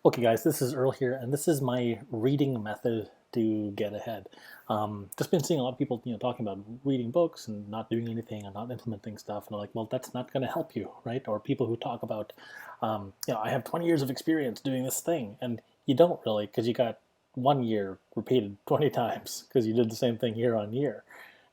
Okay, guys, this is Earl here, and this is my reading method to get ahead. Just been seeing a lot of people, talking about reading books and not doing anything and not implementing stuff, and I'm like, well, that's not going to help you, right? Or people who talk about, I have 20 years of experience doing this thing, and you don't really, because you got 1 year repeated 20 times because you did the same thing year on year,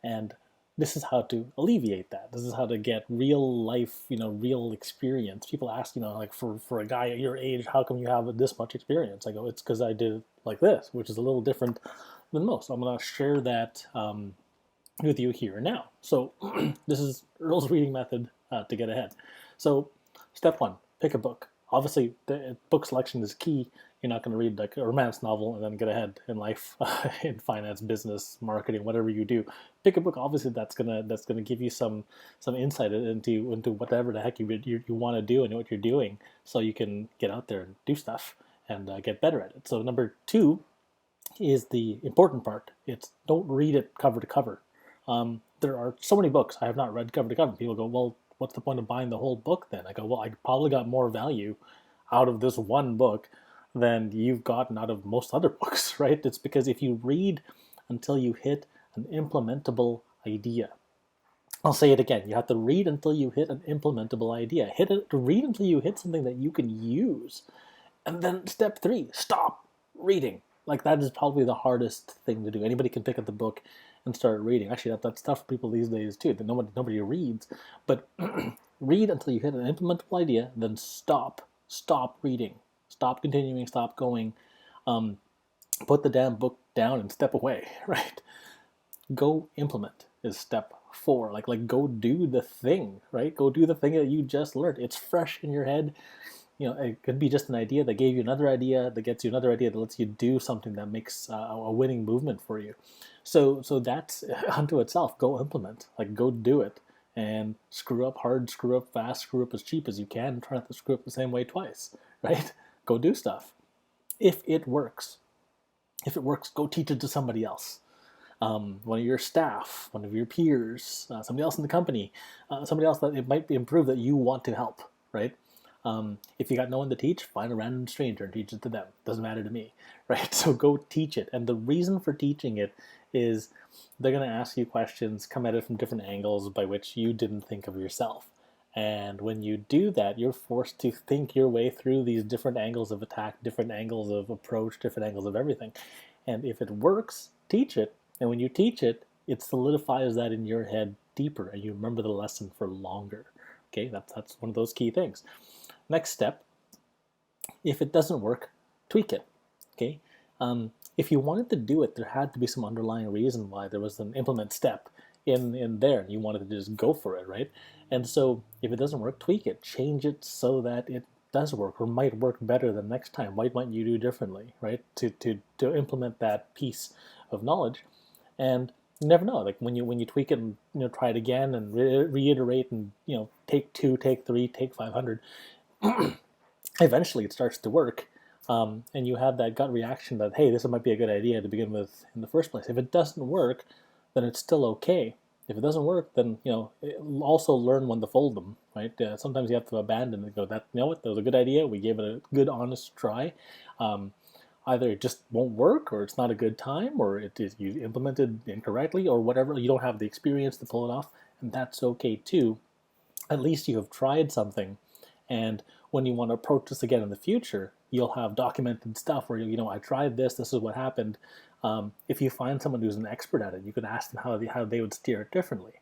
and this is how to alleviate that. This is how to get real life, real experience. People ask, like for a guy at your age, how come you have this much experience? I go, it's because I did it like this, which is a little different than most. So I'm going to share that with you here and now. So this is Earl's reading method to get ahead. So step one, pick a book. Obviously, the book selection is key. You're not going to read like a romance novel and then get ahead in life, in finance, business, marketing, whatever you do. Pick a book. Obviously, that's gonna give you some insight into whatever the heck you want to do and what you're doing, so you can get out there and do stuff and get better at it. So number two is the important part. It's don't read it cover to cover. There are so many books I have not read cover to cover. People go, well, what's the point of buying the whole book then? I go, well, I probably got more value out of this one book than you've gotten out of most other books, right? It's because if you read until you hit an implementable idea. I'll say it again. You have to read until you hit an implementable idea. Read until you hit something that you can use. And then step three, stop reading. Like that is probably the hardest thing to do. Anybody can pick up the book and start reading. Actually, that's tough for people these days too. That nobody reads. But read until you hit an implementable idea. Then stop. Stop reading. Stop continuing. Stop going. Um, Put the damn book down and step away. Right. Go implement is step four. Like go do the thing. Right. Go do the thing that you just learned. It's fresh in your head. It could be just an idea that gave you another idea, that gets you another idea, that lets you do something that makes a winning movement for you. So that's unto itself. Go implement, like go do it, and screw up hard, screw up fast, screw up as cheap as you can, and try not to screw up the same way twice, right? Go do stuff. If it works, go teach it to somebody else. One of your staff, one of your peers, somebody else in the company, somebody else that it might be improved that you want to help, right? If you got no one to teach, find a random stranger and teach it to them. Doesn't matter to me, right? So go teach it. And the reason for teaching it is they're going to ask you questions, come at it from different angles by which you didn't think of yourself. And when you do that, you're forced to think your way through these different angles of attack, different angles of approach, different angles of everything. And if it works, teach it. And when you teach it, it solidifies that in your head deeper, and you remember the lesson for longer. Okay, that's one of those key things. Next step, if it doesn't work, tweak it. Okay, if you wanted to do it, there had to be some underlying reason why there was an implement step in there, and you wanted to just go for it, right? And so if it doesn't work, tweak it, change it so that it does work or might work better the next time. What might you do differently, right? To implement that piece of knowledge, and you never know. Like when you tweak it and try it again and reiterate and take two, take three, take 500. Eventually it starts to work, and you have that gut reaction that, hey, this might be a good idea to begin with in the first place. If it doesn't work, then it's still okay. If it doesn't work, then also learn when to fold them, right? Sometimes you have to abandon and go, that what, that was a good idea, we gave it a good honest try. Either it just won't work, or it's not a good time, or it is you implemented incorrectly, or whatever. You don't have the experience to pull it off, and that's okay too. At least you have tried something, and when you want to approach this again in the future, you'll have documented stuff where I tried this. This is what happened. If you find someone who's an expert at it, you can ask them how they would steer it differently.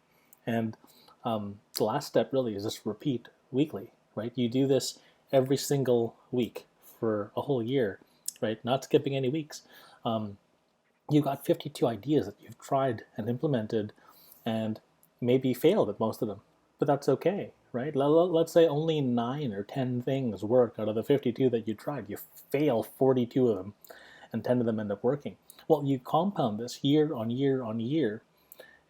And the last step really is just repeat weekly, right? You do this every single week for a whole year, right? Not skipping any weeks. You got 52 ideas that you've tried and implemented, and maybe failed at most of them, but that's okay, right? Let's say only 9 or 10 things work out of the 52 that you tried. You fail 42 of them, and 10 of them end up working. Well, you compound this year on year on year,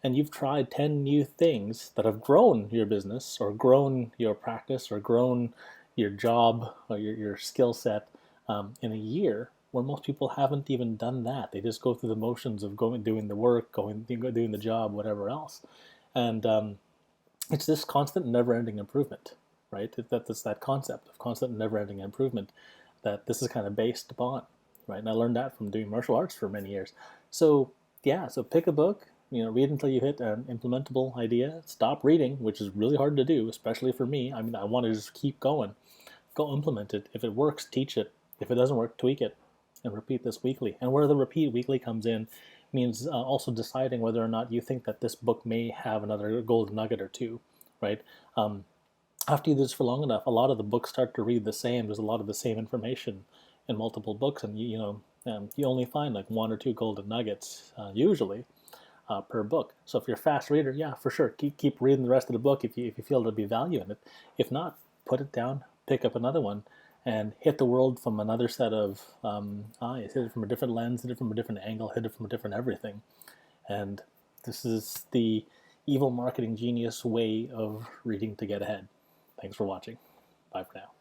and you've tried 10 new things that have grown your business, or grown your practice, or grown your job, or your skill set in a year, where most people haven't even done that. They just go through the motions of doing the work, doing the job, whatever else. And it's this constant, never-ending improvement, right? That's that concept of constant, never-ending improvement that this is kind of based upon, right? And I learned that from doing martial arts for many years. So yeah, so pick a book, read until you hit an implementable idea. Stop reading, which is really hard to do, especially for me. I mean, I want to just keep going. Go implement it. If it works, teach it. If it doesn't work, tweak it, and repeat this weekly. And where the repeat weekly comes in means also deciding whether or not you think that this book may have another golden nugget or two, right? After you do this for long enough, a lot of the books start to read the same. There's a lot of the same information in multiple books, and you only find like one or two golden nuggets usually per book. So if you're a fast reader, yeah, for sure, keep reading the rest of the book if you feel there'll be value in it. If not, put it down, pick up another one, and hit the world from another set of eyes. Hit it from a different lens, hit it from a different angle, hit it from a different everything. And this is the evil marketing genius way of reading to get ahead. Thanks for watching. Bye for now.